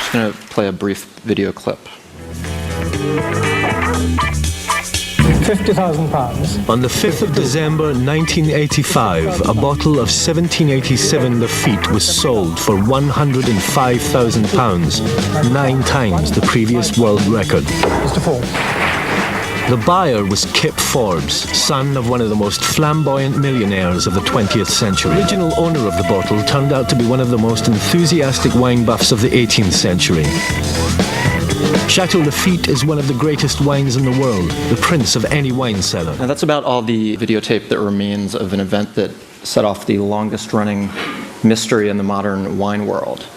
just going to play a brief video clip. £50,000. On the 5th of December 1985, a bottle of 1787 Lafite was sold for £105,000, 9 times the previous world record. Mr. Ford. The buyer was Kip Forbes, son of one of the most flamboyant millionaires of the 20th century. The original owner of the bottle turned out to be one of the most enthusiastic wine buffs of the 18th century. Chateau Lafite is one of the greatest wines in the world, the prince of any wine cellar. Now that's about all the videotape that remains of an event that set off the longest running mystery in the modern wine world.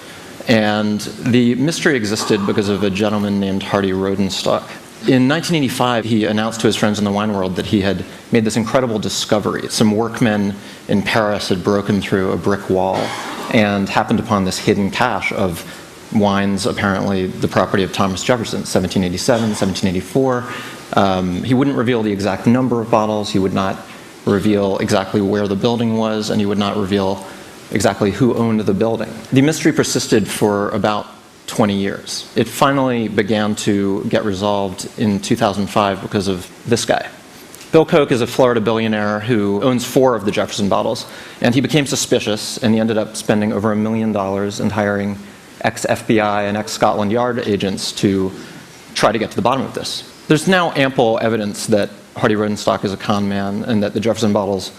And the mystery existed because of a gentleman named Hardy Rodenstock. In 1985, he announced to his friends in the wine world that he had made this incredible discovery. Some workmen in Paris had broken through a brick wall and happened upon this hidden cache of wines, apparently the property of Thomas Jefferson, 1787, 1784. He wouldn't reveal the exact number of bottles, he would not reveal exactly where the building was, and he would not reveal exactly who owned the building. The mystery persisted for about 20 years. It finally began to get resolved in 2005 because of this guy. Bill Koch is a Florida billionaire who owns 4 of the Jefferson bottles, and he became suspicious, and he ended up spending over $1 million and hiring ex-FBI and ex-Scotland Yard agents to try to get to the bottom of this. There's now ample evidence that Hardy Rodenstock is a con man and that the Jefferson bottles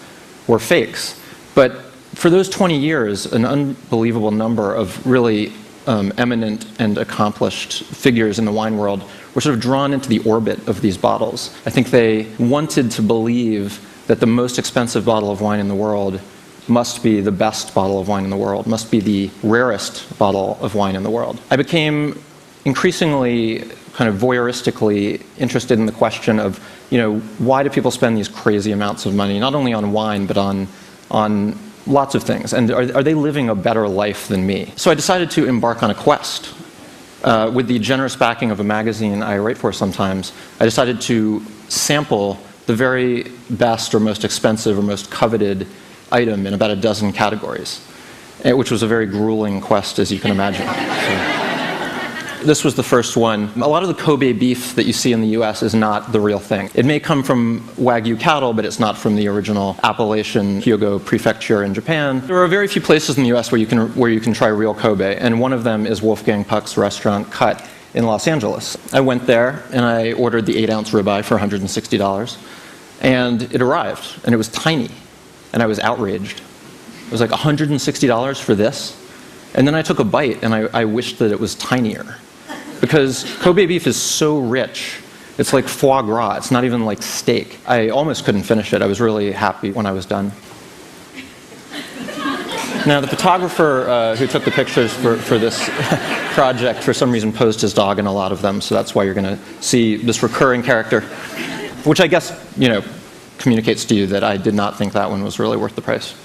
were fakes. But for those 20 years, an unbelievable number of really eminent and accomplished figures in the wine world were sort of drawn into the orbit of these bottles. I think they wanted to believe that the most expensive bottle of wine in the world must be the best bottle of wine in the world, must be the rarest bottle of wine in the world. I became increasingly kind of voyeuristically interested in the question of, why do people spend these crazy amounts of money, not only on wine, but on lots of things, and are they living a better life than me? So I decided to embark on a quest. With the generous backing of a magazine I write for sometimes, I decided to sample the very best or most expensive or most coveted item in about a dozen categories, which was a very grueling quest, as you can imagine. So, this was the first one. A lot of the Kobe beef that you see in the US is not the real thing. It may come from Wagyu cattle, but it's not from the original Appalachian Hyogo prefecture in Japan. There are very few places in the US where you can try real Kobe, and one of them is Wolfgang Puck's restaurant Cut in Los Angeles. I went there and I ordered the 8-ounce ribeye for $160, and it arrived, and it was tiny, and I was outraged. It was like $160 for this? And then I took a bite and I wished that it was tinier. Because Kobe beef is so rich, it's like foie gras, it's not even like steak. I almost couldn't finish it. I was really happy when I was done. Now, the photographer who took the pictures for this project, for some reason, posed his dog in a lot of them, so that's why you're going to see this recurring character, which I guess, communicates to you that I did not think that one was really worth the price.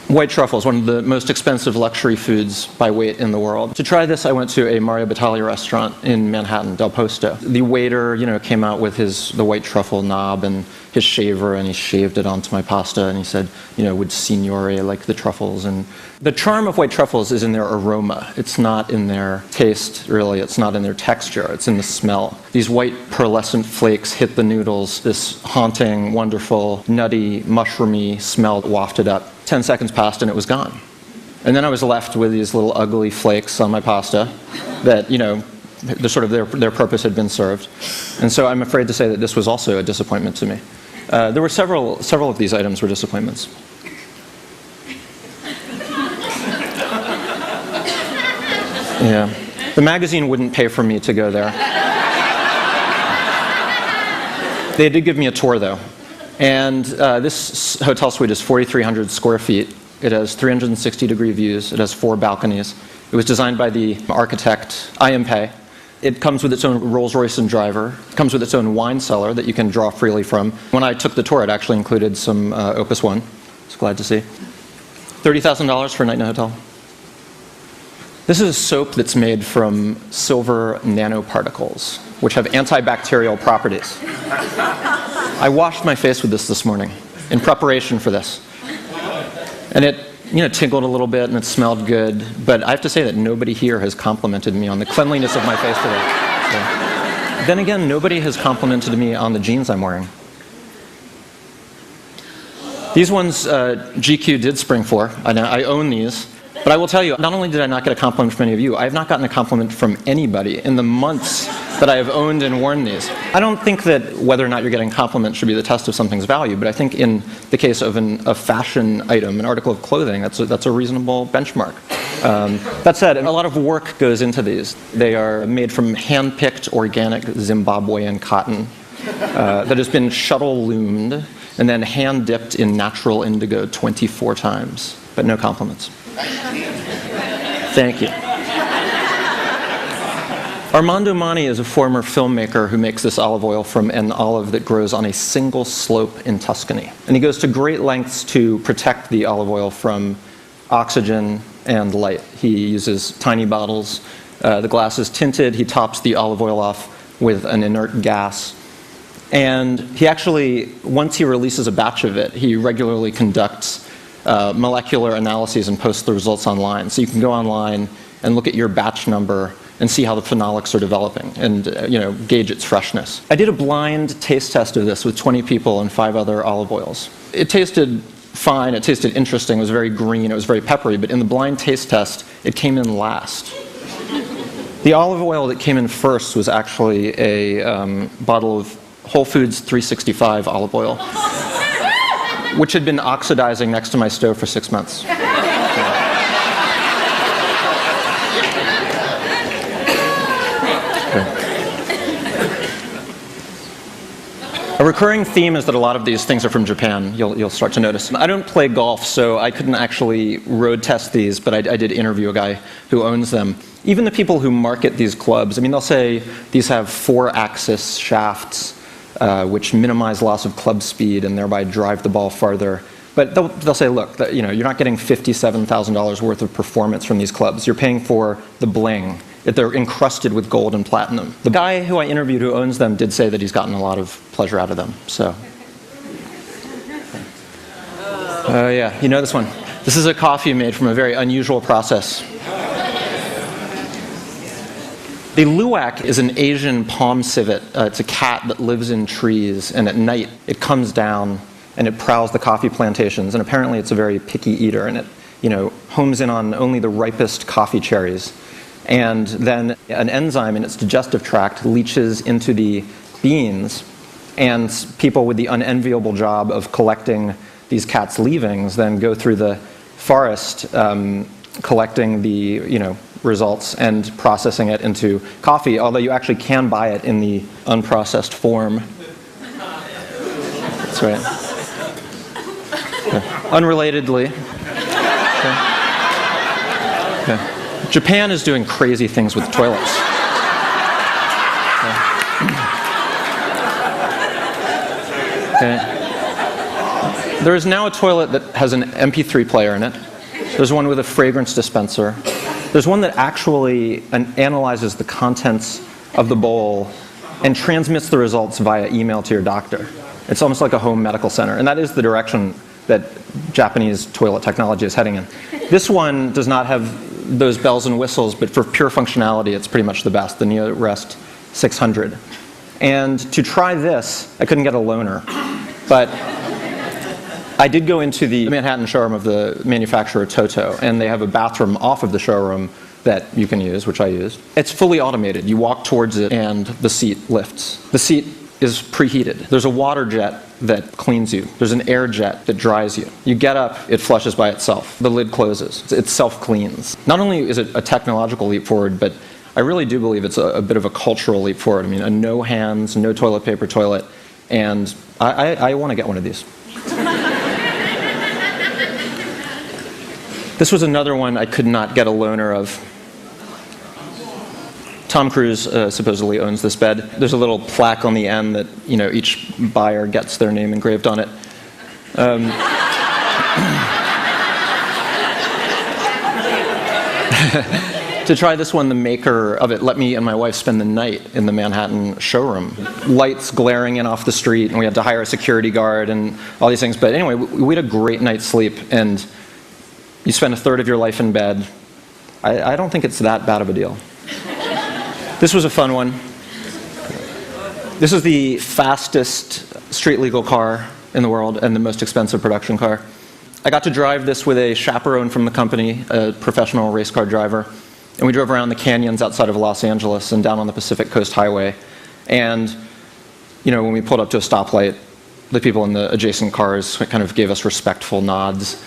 White truffle is one of the most expensive luxury foods by weight in the world. To try this, I went to a Mario Batali restaurant in Manhattan, Del Posto. The waiter, came out with the white truffle knob and his shaver, and he shaved it onto my pasta, and he said, would signore like the truffles? And the charm of white truffles is in their aroma. It's not in their taste, really. It's not in their texture. It's in the smell. These white pearlescent flakes hit the noodles. This haunting, wonderful, nutty, mushroomy smell wafted up. 10 seconds passed and it was gone. And then I was left with these little ugly flakes on my pasta that, their purpose had been served. And so I'm afraid to say that this was also a disappointment to me. There were several of these items were disappointments. Yeah. The magazine wouldn't pay for me to go there. They did give me a tour, though. And this hotel suite is 4,300 square feet. It has 360-degree views. It has 4 balconies. It was designed by the architect I.M. Pei. It comes with its own Rolls-Royce and driver. It comes with its own wine cellar that you can draw freely from. When I took the tour, it actually included some Opus One. I was glad to see. $30,000 for a night in a hotel. This is a soap that's made from silver nanoparticles, which have antibacterial properties. I washed my face with this morning in preparation for this. And it tingled a little bit and it smelled good. But I have to say that nobody here has complimented me on the cleanliness of my face today. So. Then again, nobody has complimented me on the jeans I'm wearing. These ones GQ did spring for. I own these. But I will tell you, not only did I not get a compliment from any of you, I have not gotten a compliment from anybody in the months that I have owned and worn these. I don't think that whether or not you're getting compliments should be the test of something's value, but I think in the case of a fashion item, an article of clothing, that's a reasonable benchmark. That said, a lot of work goes into these. They are made from hand-picked organic Zimbabwean cotton that has been shuttle loomed and then hand-dipped in natural indigo 24 times, but no compliments. Thank you. Armando Mani is a former filmmaker who makes this olive oil from an olive that grows on a single slope in Tuscany. And he goes to great lengths to protect the olive oil from oxygen and light. He uses tiny bottles. The glass is tinted. He tops the olive oil off with an inert gas. And he actually, once he releases a batch of it, he regularly conducts molecular analyses and posts the results online. So you can go online and look at your batch number and see how the phenolics are developing and gauge its freshness. I did a blind taste test of this with 20 people and 5 other olive oils. It tasted fine, it tasted interesting, it was very green, it was very peppery, but in the blind taste test, it came in last. The olive oil that came in first was actually a bottle of Whole Foods 365 olive oil, which had been oxidizing next to my stove for 6 months. A recurring theme is that a lot of these things are from Japan, you'll start to notice. I don't play golf, so I couldn't actually road test these, but I did interview a guy who owns them. Even the people who market these clubs, I mean, they'll say these have 4-axis shafts, which minimize loss of club speed and thereby drive the ball farther. But they'll say, look, you're not getting $57,000 worth of performance from these clubs. You're paying for the bling. They're encrusted with gold and platinum. The guy who I interviewed who owns them did say that he's gotten a lot of pleasure out of them. So, yeah, you know this one. This is a coffee made from a very unusual process. The luwak is an Asian palm civet. It's a cat that lives in trees, and at night it comes down and it prowls the coffee plantations. And apparently it's a very picky eater, and it homes in on only the ripest coffee cherries. And then an enzyme in its digestive tract leaches into the beans, and people with the unenviable job of collecting these cats' leavings then go through the forest collecting the results and processing it into coffee, although you actually can buy it in the unprocessed form. That's right. Okay. Unrelatedly. Okay. Okay. Japan is doing crazy things with toilets. Okay. There is now a toilet that has an MP3 player in it. There's one with a fragrance dispenser. There's one that actually analyzes the contents of the bowl and transmits the results via email to your doctor. It's almost like a home medical center, and that is the direction that Japanese toilet technology is heading in. This one does not have those bells and whistles, but for pure functionality, it's pretty much the best, the NeoRest 600. And to try this, I couldn't get a loaner, but I did go into the Manhattan showroom of the manufacturer Toto, and they have a bathroom off of the showroom that you can use, which I used. It's fully automated. You walk towards it and the seat lifts. The seat is preheated. There's a water jet that cleans you. There's an air jet that dries you. You get up, it flushes by itself. The lid closes. It self-cleans. Not only is it a technological leap forward, but I really do believe it's a bit of a cultural leap forward. I mean, a no hands, no toilet paper toilet, and I want to get one of these. This was another one I could not get a loaner of. Tom Cruise supposedly owns this bed. There's a little plaque on the end that each buyer gets their name engraved on it. To try this one, the maker of it let me and my wife spend the night in the Manhattan showroom. Lights glaring in off the street, and we had to hire a security guard and all these things. But anyway, we had a great night's sleep, and You spend a third of your life in bed. I don't think it's that bad of a deal. This was a fun one. This is the fastest street legal car in the world and the most expensive production car. I got to drive this with a chaperone from the company, a professional race car driver. And we drove around the canyons outside of Los Angeles and down on the Pacific Coast Highway. And, you know, when we pulled up to a stoplight, the people in the adjacent cars kind of gave us respectful nods.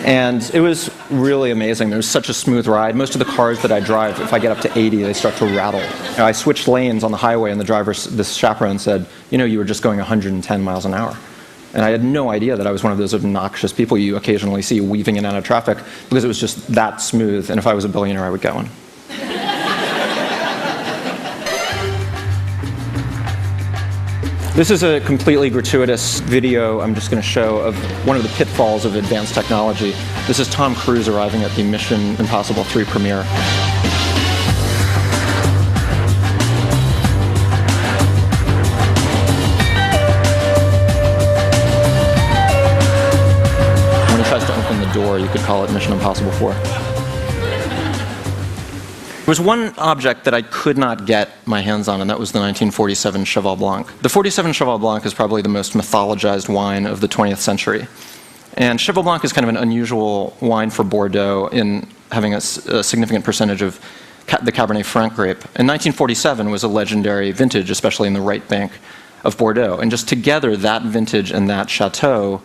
And it was really amazing. It was such a smooth ride. Most of the cars that I drive, if I get up to 80, they start to rattle. You know, I switched lanes on the highway, and this chaperone said, you know, you were just going 110 miles an hour. And I had no idea that I was one of those obnoxious people you occasionally see weaving in and out of traffic, because it was just that smooth, and if I was a billionaire, I would get one. This is a completely gratuitous video I'm just going to show of one of the pitfalls of advanced technology. This is Tom Cruise arriving at the Mission Impossible 3 premiere. Door, you could call it Mission Impossible 4. There was one object that I could not get my hands on, and that was the 1947 Cheval Blanc. The 47 Cheval Blanc is probably the most mythologized wine of the 20th century. And Cheval Blanc is kind of an unusual wine for Bordeaux in having a significant percentage of the Cabernet Franc grape. And 1947 was a legendary vintage, especially in the right bank of Bordeaux. And just together, that vintage and that chateau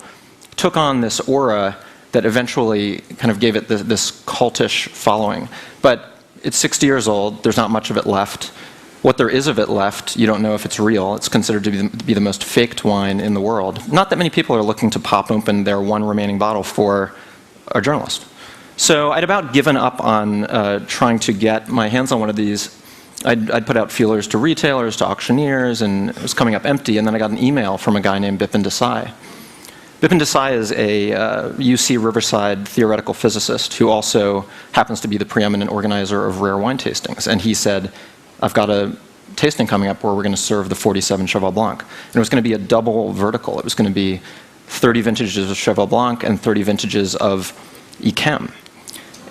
took on this aura that eventually kind of gave it this cultish following. But it's 60 years old, there's not much of it left. What there is of it left, you don't know if it's real. It's considered to be the most faked wine in the world. Not that many people are looking to pop open their one remaining bottle for a journalist. So I'd about given up on trying to get my hands on one of these. I'd put out feelers to retailers, to auctioneers, and it was coming up empty. And then I got an email from a guy named Bipin Desai. Bipin Desai is a UC Riverside theoretical physicist who also happens to be the preeminent organizer of rare wine tastings. And he said, I've got a tasting coming up where we're going to serve the 47 Cheval Blanc. And it was going to be a double vertical. It was going to be 30 vintages of Cheval Blanc and 30 vintages of Yquem.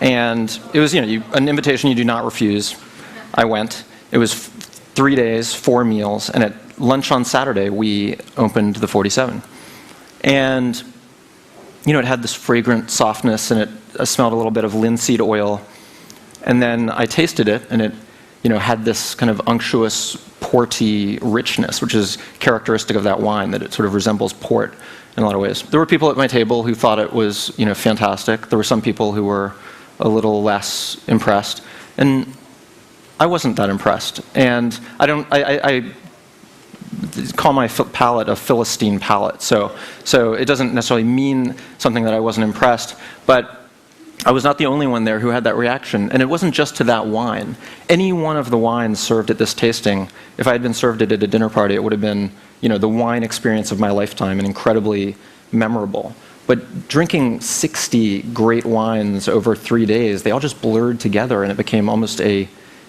And it was, you know, an invitation you do not refuse. I went. It was 3 days, 4 meals, and at lunch on Saturday, we opened the 47. And, you know, it had this fragrant softness, and it smelled a little bit of linseed oil. And then I tasted it, and it, you know, had this kind of unctuous, porty richness, which is characteristic of that wine, that it sort of resembles port in a lot of ways. There were people at my table who thought it was, you know, fantastic. There were some people who were a little less impressed. And I wasn't that impressed. And I call my palate a Philistine palate. So it doesn't necessarily mean something that I wasn't impressed, but I was not the only one there who had that reaction. And it wasn't just to that wine. Any one of the wines served at this tasting, if I had been served it at a dinner party, it would have been, you know, the wine experience of my lifetime and incredibly memorable. But drinking 60 great wines over 3 days, they all just blurred together, and it became almost a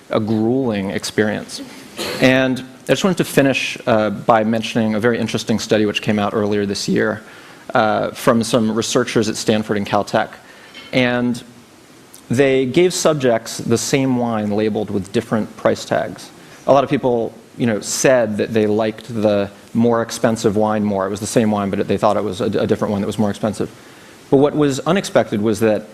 grueling experience. And I just wanted to finish by mentioning a very interesting study which came out earlier this year from some researchers at Stanford and Caltech. And they gave subjects the same wine labeled with different price tags. A lot of people, you know, said that they liked the more expensive wine more. It was the same wine, but they thought it was a different one that was more expensive. But what was unexpected was that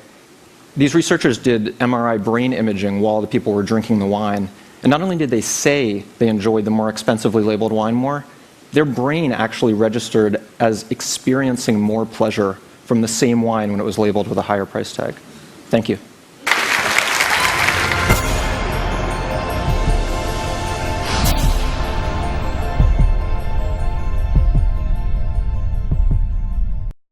these researchers did MRI brain imaging while the people were drinking the wine. And not only did they say they enjoyed the more expensively labeled wine more, their brain actually registered as experiencing more pleasure from the same wine when it was labeled with a higher price tag. Thank you.